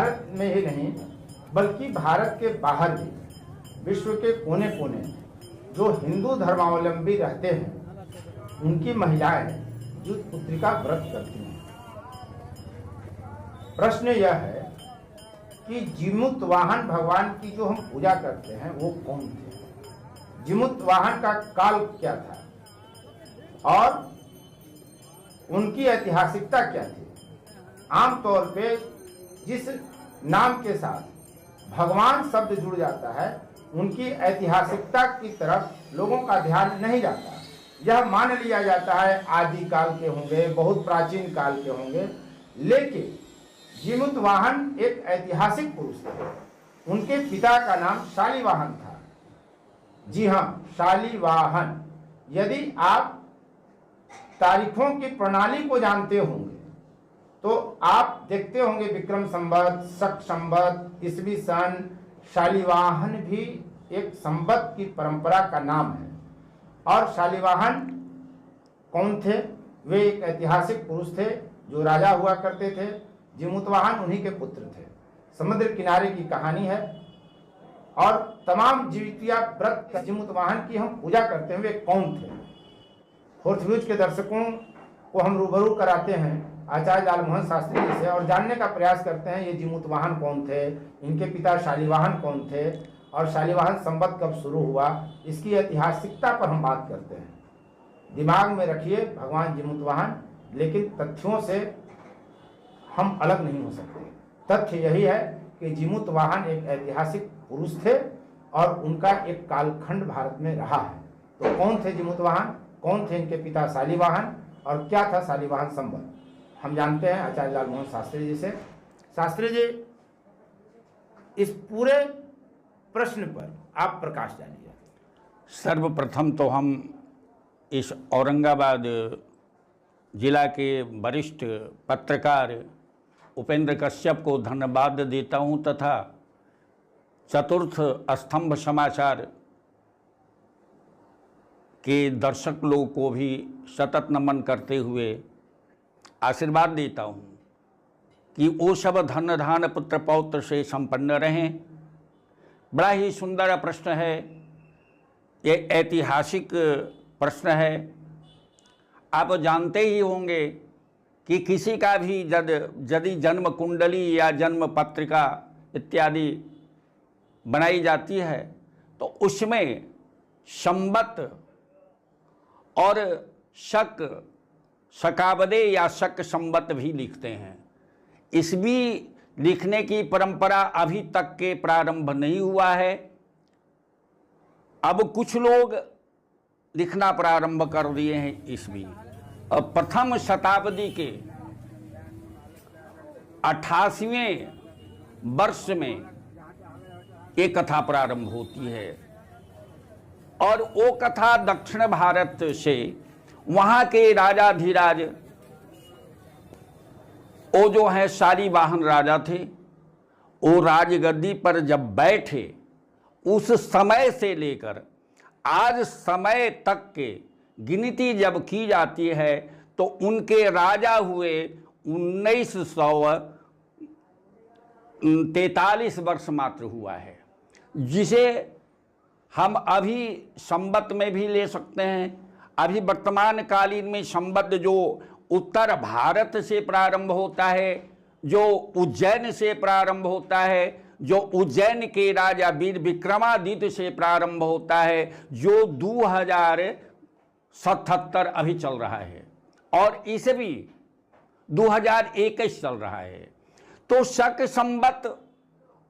भारत में ही नहीं बल्कि भारत के बाहर भी विश्व के कोने कोने जो हिंदू धर्मावलंबी रहते हैं उनकी महिलाएं युद्ध पुत्री का व्रत करती हैं। प्रश्न यह है कि जिमुतवाहन भगवान की जो हम पूजा करते हैं वो कौन थे, जिमुतवाहन का काल क्या था और उनकी ऐतिहासिकता क्या थी। आमतौर पे जिस नाम के साथ भगवान शब्द जुड़ जाता है उनकी ऐतिहासिकता की तरफ लोगों का ध्यान नहीं जाता। यह मान लिया जाता है आदि काल के होंगे, बहुत प्राचीन काल के होंगे, लेकिन जिमुतवाहन एक ऐतिहासिक पुरुष थे। उनके पिता का नाम शालिवाहन था। जी हाँ, शालिवाहन। यदि आप तारीखों की प्रणाली को जानते होंगे तो आप देखते होंगे विक्रम संवत, शक संवत, ईसवी सन। शालिवाहन भी एक संवत की परंपरा का नाम है। और शालिवाहन कौन थे? वे एक ऐतिहासिक पुरुष थे जो राजा हुआ करते थे। जिमुतवाहन उन्हीं के पुत्र थे। समुद्र किनारे की कहानी है और तमाम जीवितिया व्रत जिमुतवाहन की हम पूजा करते हैं। वे कौन थे? फोर्थ व्यूज के दर्शकों को हम रूबरू कराते हैं आचार्य लालमोहन शास्त्री जी से और जानने का प्रयास करते हैं ये जिमुतवाहन कौन थे, इनके पिता शालिवाहन कौन थे और शालिवाहन संवत कब शुरू हुआ, इसकी ऐतिहासिकता पर हम बात करते हैं। दिमाग में रखिए भगवान जिमुतवाहन, लेकिन तथ्यों से हम अलग नहीं हो सकते। तथ्य यही है कि जिमुतवाहन एक ऐतिहासिक पुरुष थे और उनका एक कालखंड भारत में रहा है। तो कौन थे जिमुतवाहन, कौन थे इनके पिता शालिवाहन और क्या था शालिवाहन संवत, हम जानते हैं आचार्य लालमोहन शास्त्री जी से। शास्त्री जी, इस पूरे प्रश्न पर आप प्रकाश डालिए। सर्वप्रथम तो हम इस औरंगाबाद जिला के वरिष्ठ पत्रकार उपेंद्र कश्यप को धन्यवाद देता हूं तथा चतुर्थ स्तंभ समाचार के दर्शक लोगों को भी सतत नमन करते हुए आशीर्वाद देता हूं कि वो सब धन धान पुत्र पौत्र से संपन्न रहें। बड़ा ही सुंदर प्रश्न है, ये ऐतिहासिक प्रश्न है। आप जानते ही होंगे कि किसी का भी यदि जन्म कुंडली या जन्म पत्रिका इत्यादि बनाई जाती है तो उसमें संवत और शक, शकावदे या शक संवत भी लिखते हैं। इस भी लिखने की परंपरा अभी तक के प्रारंभ नहीं हुआ है। अब कुछ लोग लिखना प्रारंभ कर दिए हैं ईस्वी। अब प्रथम शताब्दी के 88वें वर्ष में एक कथा प्रारंभ होती है और वो कथा दक्षिण भारत से वहाँ के राजाधिराज वो जो है शालिवाहन राजा थे, वो राजगद्दी पर जब बैठे उस समय से लेकर आज समय तक के गिनती जब की जाती है तो उनके राजा हुए 1943 वर्ष मात्र हुआ है, जिसे हम अभी संवत में भी ले सकते हैं। अभी वर्तमान कालीन में संवत जो उत्तर भारत से प्रारंभ होता है, जो उज्जैन से प्रारंभ होता है, जो उज्जैन के राजा वीर विक्रमादित्य से प्रारंभ होता है, जो 2077 अभी चल रहा है और इसे भी 2021 चल रहा है। तो शक संवत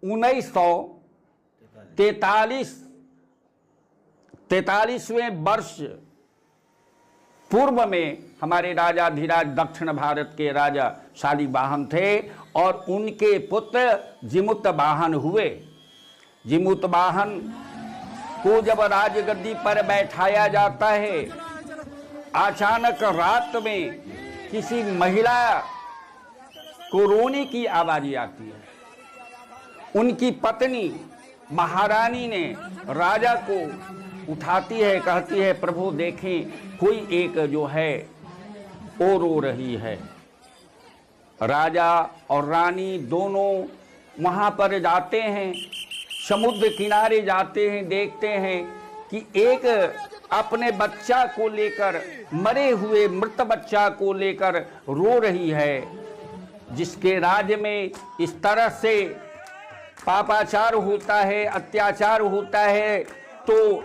1943वें वर्ष पूर्व में हमारे राजाधिराज दक्षिण भारत के राजा शालिवाहन थे और उनके पुत्र जिमुतवाहन हुए। जिमुतवाहन को जब राजगद्दी पर बैठाया जाता है, अचानक रात में किसी महिला को रोने की आवाज आती है। उनकी पत्नी महारानी ने राजा को उठाती है, कहती है प्रभु देखें कोई एक जो है वो रो रही है। राजा और रानी दोनों वहाँ पर जाते हैं, समुद्र किनारे जाते हैं, देखते हैं कि एक अपने बच्चा को लेकर, मरे हुए मृत बच्चा को लेकर रो रही है। जिसके राज्य में इस तरह से पापाचार होता है, अत्याचार होता है, तो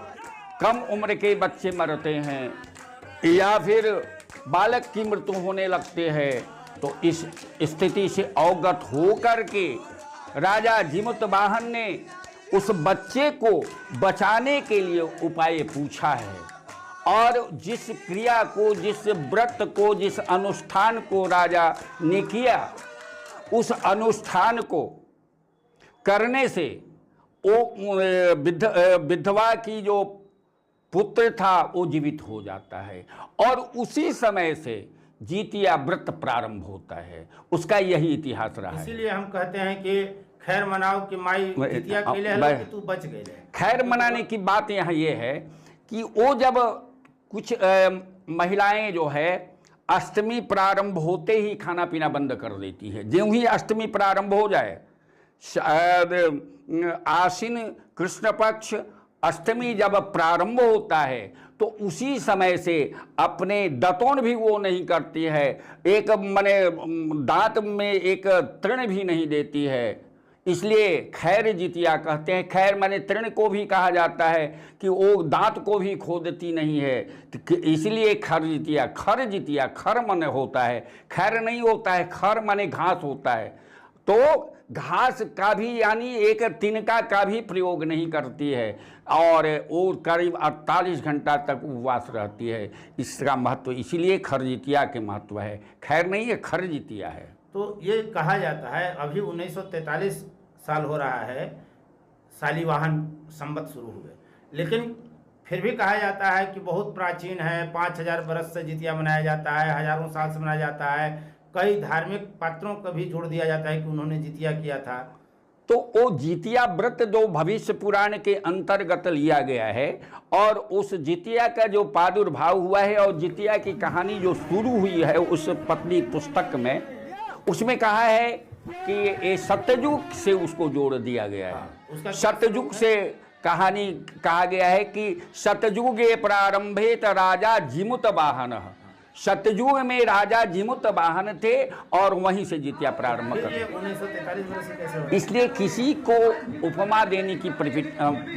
कम उम्र के बच्चे मरते हैं या फिर बालक की मृत्यु होने लगते हैं। तो इस स्थिति से अवगत होकर के राजा जिमुतवाहन ने उस बच्चे को बचाने के लिए उपाय पूछा है, और जिस क्रिया को, जिस व्रत को, जिस अनुष्ठान को राजा ने किया, उस अनुष्ठान को करने से वो विधवा की जो पुत्र था वो जीवित हो जाता है, और उसी समय से जितिया व्रत प्रारंभ होता है। उसका यही इतिहास रहा है। इसीलिए हम कहते हैं कि खैर मनाओ कि माई जितिया केले हलो कि तू बच गए। खैर मनाने की बात यहाँ ये है कि वो जब कुछ महिलाएं जो है अष्टमी प्रारंभ होते ही खाना पीना बंद कर देती है। ज्यों ही अष्टमी प्रारंभ हो जाए, आश्विन कृष्ण पक्ष अष्टमी जब प्रारंभ होता है, तो उसी समय से अपने दांतों भी वो नहीं करती है, एक मने दांत में एक तृण भी नहीं देती है। इसलिए खैर जितिया कहते हैं। खैर माने तृण को भी कहा जाता है कि वो दांत को भी खोदती नहीं है, इसलिए खर जितिया। खर जितिया, खर माने होता है, खैर नहीं होता है, खर माने घास होता है। तो घास का भी यानी एक तिनका का भी प्रयोग नहीं करती है, और वो करीब 48 घंटा तक उपवास रहती है। इसका महत्व इसीलिए खर जितिया के महत्व है, खैर नहीं है, खर जितिया है। तो ये कहा जाता है, अभी 1943 साल हो रहा है शालिवाहन संवत शुरू हुए, लेकिन फिर भी कहा जाता है कि बहुत प्राचीन है, 5000 बरस से जितिया मनाया जाता है, हजारों साल से मनाया जाता है। कई धार्मिक पात्रों को भी जोड़ दिया जाता है कि उन्होंने जितिया किया था। तो वो जितिया व्रत जो भविष्य पुराण के अंतर्गत लिया गया है, और उस जितिया का जो प्रादुर्भाव हुआ है और जितिया की कहानी जो शुरू हुई है उस पत्नी पुस्तक में, उसमें कहा है कि ये सत्ययुग से उसको जोड़ दिया गया है। सत्ययुग से कहानी कहा गया है कि सत्ययुगे प्रारंभेत राजा जिमुतवाहन। सतयुग में राजा जिमुतवाहन थे और वहीं से जितिया प्रारंभ कर। 1943 इसलिए किसी को उपमा देने की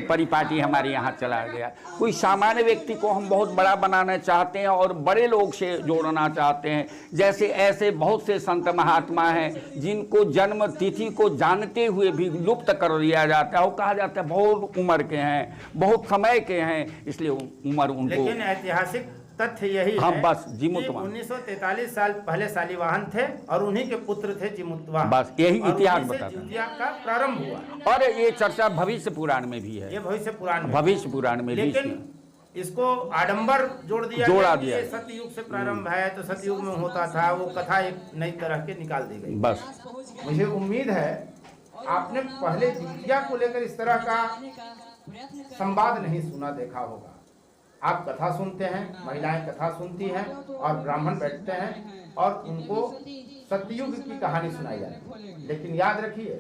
परिपाटी हमारे यहाँ चला गया। कोई सामान्य व्यक्ति को हम बहुत बड़ा बनाना चाहते हैं और बड़े लोग से जोड़ना चाहते हैं। जैसे ऐसे बहुत से संत महात्मा हैं जिनको जन्म तिथि को जानते हुए भी लुप्त कर दिया जाता है। वो कहा जाता है बहुत उम्र के हैं, बहुत समय के हैं, इसलिए उम्र उनको। लेकिन ऐतिहासिक तथ्य यही हाँ, है बस जिमुतवाहन 1943 साल पहले शालिवाहन थे और उन्हीं के पुत्र थे जिमुतवाहन। बस यही इतिहास बताता है। जितिया का प्रारंभ हुआ, और ये चर्चा भविष्य पुराण में भी है। ये भविष्य पुराण में, भविष्य पुराण में भी लेकिन इसको आडंबर जोड़ दिया दिया। ये सतयुग से प्रारंभ है, तो सतयुग में होता था, वो कथा एक नई तरह के निकाल दी गई। बस मुझे उम्मीद है आपने पहले जितिया को लेकर इस तरह का संवाद नहीं सुना, देखा होगा। आप कथा सुनते हैं, महिलाएं कथा सुनती हैं और ब्राह्मण बैठते हैं और उनको सतयुग की कहानी सुनाई जाती है। लेकिन याद रखिए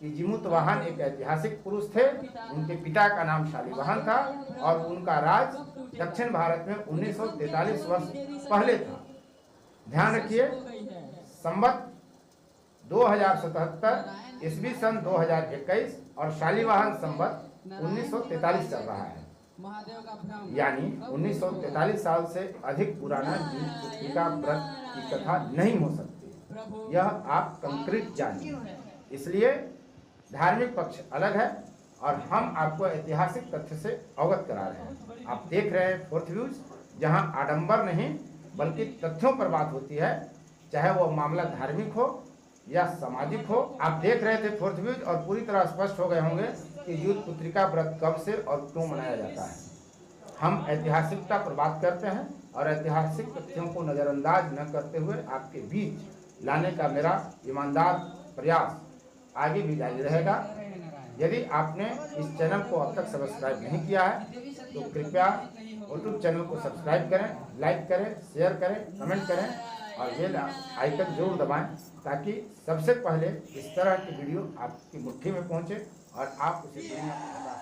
कि जिमुतवाहन एक ऐतिहासिक पुरुष थे। उनके पिता का नाम शालिवाहन था और उनका राज दक्षिण भारत में 1943 वर्ष पहले था। ध्यान रखिए, संवत 2077 ईस्वी सन 2021 और शालिवाहन संवत 1943 चल रहा है। यानी 1943 साल से अधिक पुराना जितिया व्रत की कथा नहीं हो सकती। यह आप कंक्रीट जानिए। इसलिए धार्मिक पक्ष अलग है और हम आपको ऐतिहासिक तथ्य से अवगत करा रहे हैं। आप देख रहे हैं फोर्थ व्यूज, जहां आडंबर नहीं बल्कि तथ्यों पर बात होती है, चाहे वो मामला धार्मिक हो या सामाजिक हो। आप देख रहे थे फोर्थ व्यूज और पूरी तरह स्पष्ट हो गए होंगे कि युद्ध पुत्रिका व्रत कब से और क्यों मनाया जाता है। हम ऐतिहासिकता पर बात करते हैं और ऐतिहासिक तथ्यों को नज़रअंदाज न करते हुए आपके बीच लाने का मेरा ईमानदार प्रयास आगे भी जारी रहेगा। यदि आपने इस चैनल को अब तक सब्सक्राइब नहीं किया है तो कृपया यूट्यूब चैनल को सब्सक्राइब करें, लाइक करें, शेयर करें, कमेंट करें और बेल आइकन जरूर दबाएं ताकि सबसे पहले इस तरह की वीडियो आपकी मुट्ठी में पहुंचे और आप उसे दुनिया को बता सकें।